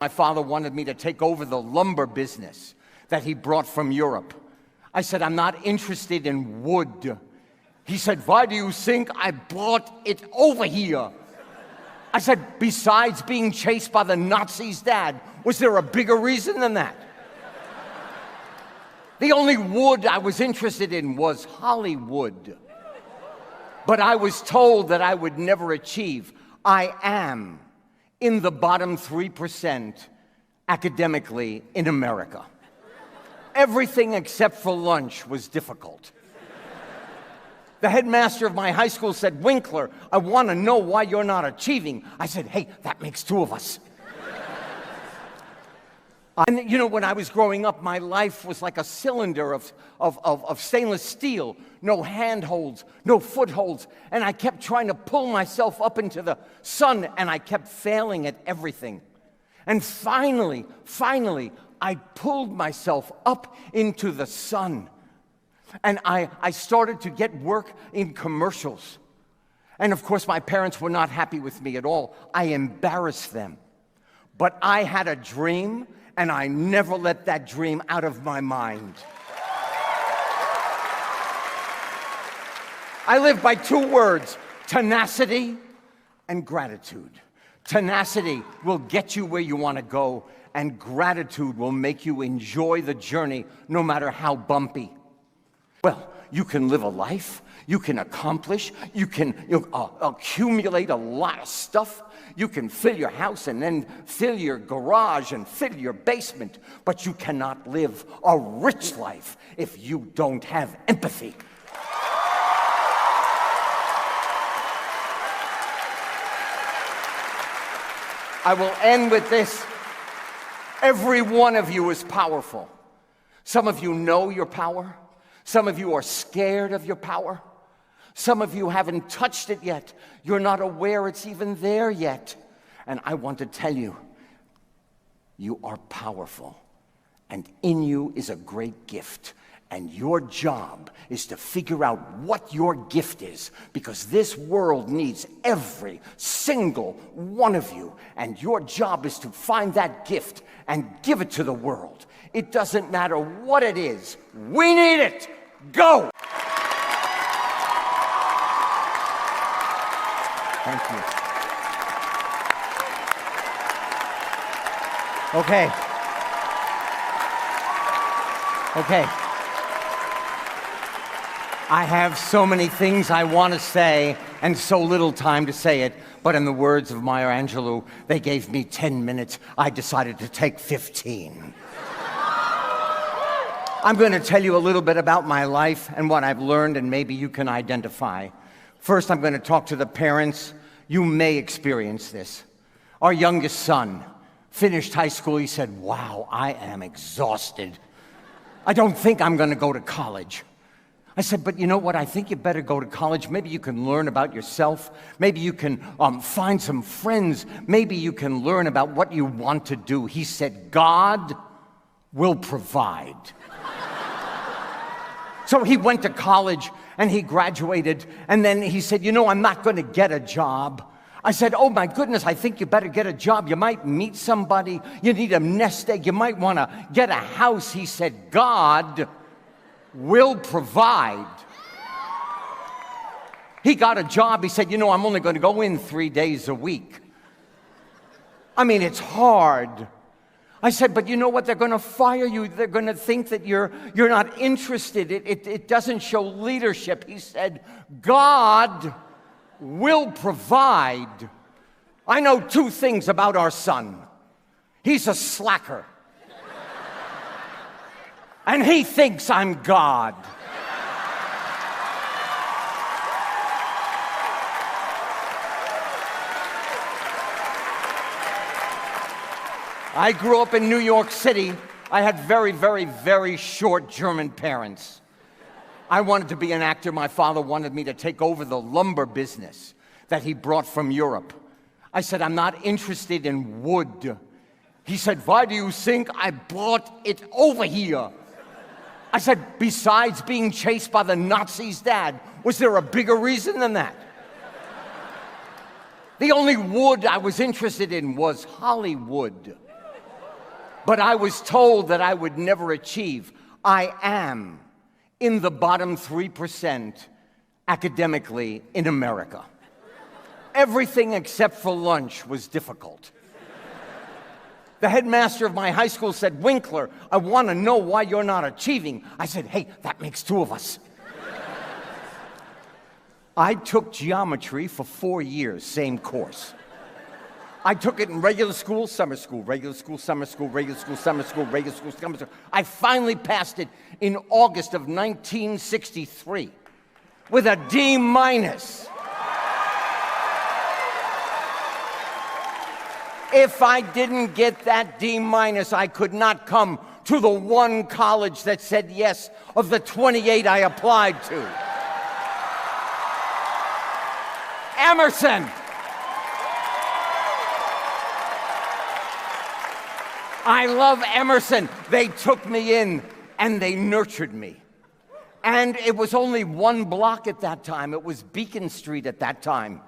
My father wanted me to take over the lumber business that he brought from Europe. I said, I'm not interested in wood. He said, why do you think I brought it over here? I said, besides being chased by the Nazis, Dad, was there a bigger reason than that? The only wood I was interested in was Hollywood. But I was told that I would never achieve. I am in the bottom 3% academically in America. Everything except for lunch was difficult. The headmaster of my high school said, Winkler, I want to know why you're not achieving. I said, hey, that makes two of us. And you know, when I was growing up, my life was like a cylinder of stainless steel. No handholds, no footholds. And I kept trying to pull myself up into the sun, and I kept failing at everything. And finally, I pulled myself up into the sun. And I started to get work in commercials. And of course, my parents were not happy with me at all. I embarrassed them. But I had a dream, and I never let that dream out of my mind. I live by two words, tenacity and gratitude. Tenacity will get you where you want to go, and gratitude will make you enjoy the journey no matter how bumpy. Well, you can live a life, you can accomplish, you can accumulate a lot of stuff. You can fill your house and then fill your garage and fill your basement, but you cannot live a rich life if you don't have empathy. I will end with this. Every one of you is powerful. Some of you know your power. Some of you are scared of your power. Some of you haven't touched it yet. You're not aware it's even there yet. And I want to tell you, you are powerful. And in you is a great gift. And your job is to figure out what your gift is, because this world needs every single one of you. And your job is to find that gift and give it to the world. It doesn't matter what it is. We need it. Go! Thank you. Okay. I have so many things I want to say and so little time to say it, but in the words of Maya Angelou, they gave me 10 minutes. I decided to take 15. I'm going to tell you a little bit about my life and what I've learned, and maybe you can identify. First, I'm going to talk to the parents. You may experience this. Our youngest son finished high school. He said, wow, I am exhausted. I don't think I'm going to go to college. I said, but you know what? I think you better go to college. Maybe you can learn about yourself. Maybe you can find some friends. Maybe you can learn about what you want to do. He said, God will provide. So he went to college and he graduated, and then he said, you know, I'm not going to get a job. I said, oh my goodness, I think you better get a job. You might meet somebody. You need a nest egg. You might want to get a house. He said, God will provide. He got a job. He said, you know, I'm only going to go in 3 days a week. I mean, it's hard. I said, but you know what? They're going to fire you. They're going to think that you're not interested. It doesn't show leadership. He said, God will provide. I know two things about our son. He's a slacker. And he thinks I'm God. I grew up in New York City. I had very, very, very short German parents. I wanted to be an actor. My father wanted me to take over the lumber business that he brought from Europe. I said, I'm not interested in wood. He said, why do you think I brought it over here? I said, besides being chased by the Nazis, Dad, was there a bigger reason than that? The only wood I was interested in was Hollywood. but I was told that I would never achieve. I am in the bottom 3% academically in America. Everything except for lunch was difficult. The headmaster of my high school said, "Winkler, I want to know why you're not achieving." I said, "Hey, that makes two of us." I took geometry for 4 years, same course. I took it in regular school, summer school, regular school, summer school, regular school, summer school, regular school, summer school. I finally passed it in August of 1963 with a D-. If I didn't get that D-, I could not come to the one college that said yes of the 28 I applied to. Emerson. I love Emerson. They took me in and they nurtured me. And it was only one block at that time. It was Beacon Street at that time.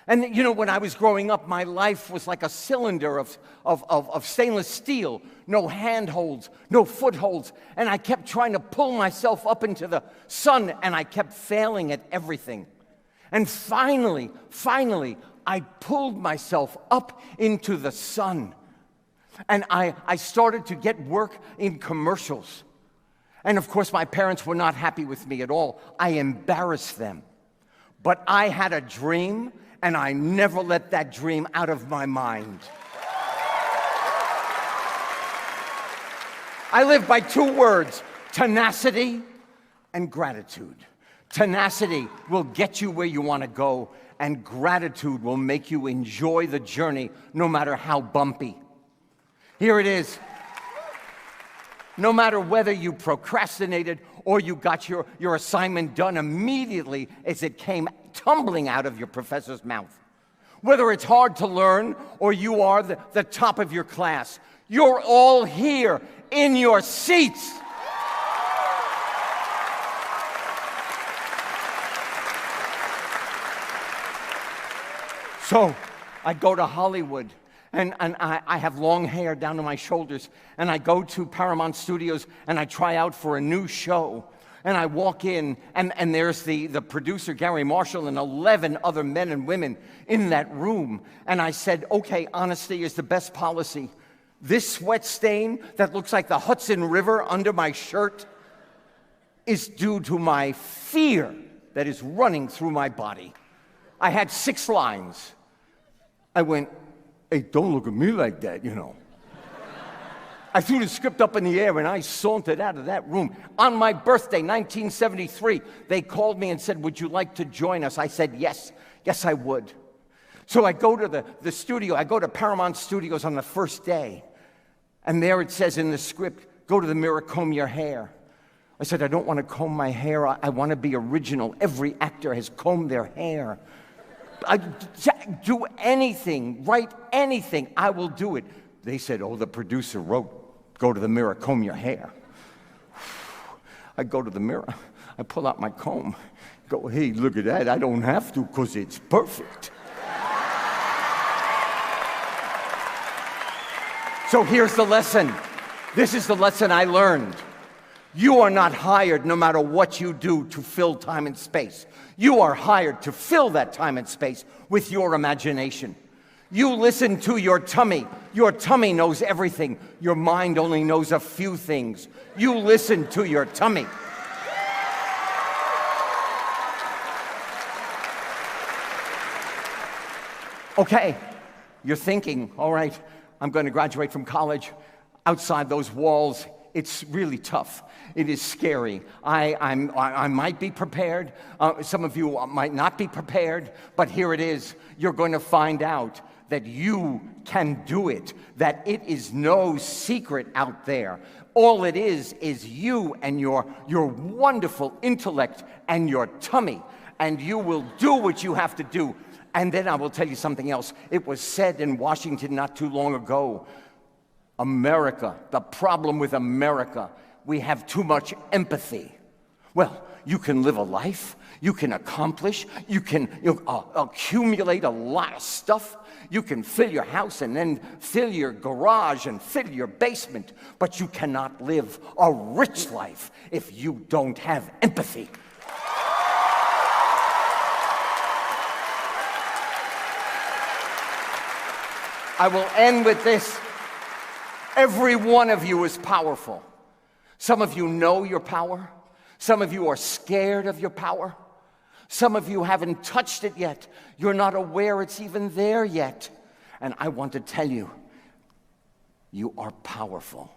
And you know, when I was growing up, my life was like a cylinder of stainless steel. No handholds, no footholds. And I kept trying to pull myself up into the sun, and I kept failing at everything. And finally, I pulled myself up into the sun. And I started to get work in commercials. And of course, my parents were not happy with me at all. I embarrassed them. But I had a dream, and I never let that dream out of my mind. I live by 2 words, tenacity and gratitude. Tenacity will get you where you want to go, and gratitude will make you enjoy the journey no matter how bumpy. Here it is. No matter whether you procrastinated or you got your assignment done immediately as it came tumbling out of your professor's mouth. Whether it's hard to learn or you are the top of your class, you're all here in your seats. So I go to Hollywood. And I have long hair down to my shoulders, and I go to Paramount Studios, and I try out for a new show. And I walk in, and there's the producer, Gary Marshall, and 11 other men and women in that room. And I said, "Okay, honesty is the best policy. This sweat stain that looks like the Hudson River under my shirt is due to my fear that is running through my body." I had 6 lines. I went, "Hey, don't look at me like that, you know." I threw the script up in the air and I sauntered out of that room. On my birthday, 1973, they called me and said, "Would you like to join us?" I said, yes, I would. So I go to the studio, I go to Paramount Studios on the first day. And there it says in the script, "Go to the mirror, comb your hair." I said, "I don't want to comb my hair, I want to be original. Every actor has combed their hair. Do anything, write anything, I will do it." They said, "Oh, the producer wrote, go to the mirror, comb your hair." I go to the mirror, I pull out my comb, go, "Hey, look at that, I don't have to because it's perfect." So here's the lesson. This is the lesson I learned. You are not hired, no matter what you do, to fill time and space. You are hired to fill that time and space with your imagination. You listen to your tummy. Your tummy knows everything. Your mind only knows a few things. You listen to your tummy. Okay, you're thinking, all right, I'm going to graduate from college. Outside those walls, it's really tough. It is scary. I might be prepared. Some of you might not be prepared, but here it is. You're going to find out that you can do it, that it is no secret out there. All it is you and your wonderful intellect and your tummy, and you will do what you have to do. And then I will tell you something else. It was said in Washington not too long ago, America, the problem with America, we have too much empathy. Well, you can live a life, you can accomplish, you can accumulate a lot of stuff. You can fill your house and then fill your garage and fill your basement, but you cannot live a rich life if you don't have empathy. I will end with this. Every one of you is powerful. Some of you know your power. Some of you are scared of your power. Some of you haven't touched it yet. You're not aware it's even there yet. And I want to tell you, you are powerful.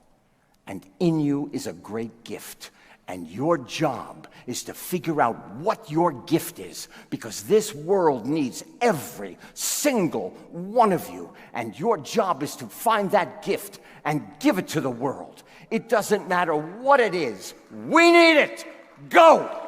And in you is a great gift. And your job is to figure out what your gift is, because this world needs every single one of you. And your job is to find that gift and give it to the world. It doesn't matter what it is. We need it. Go!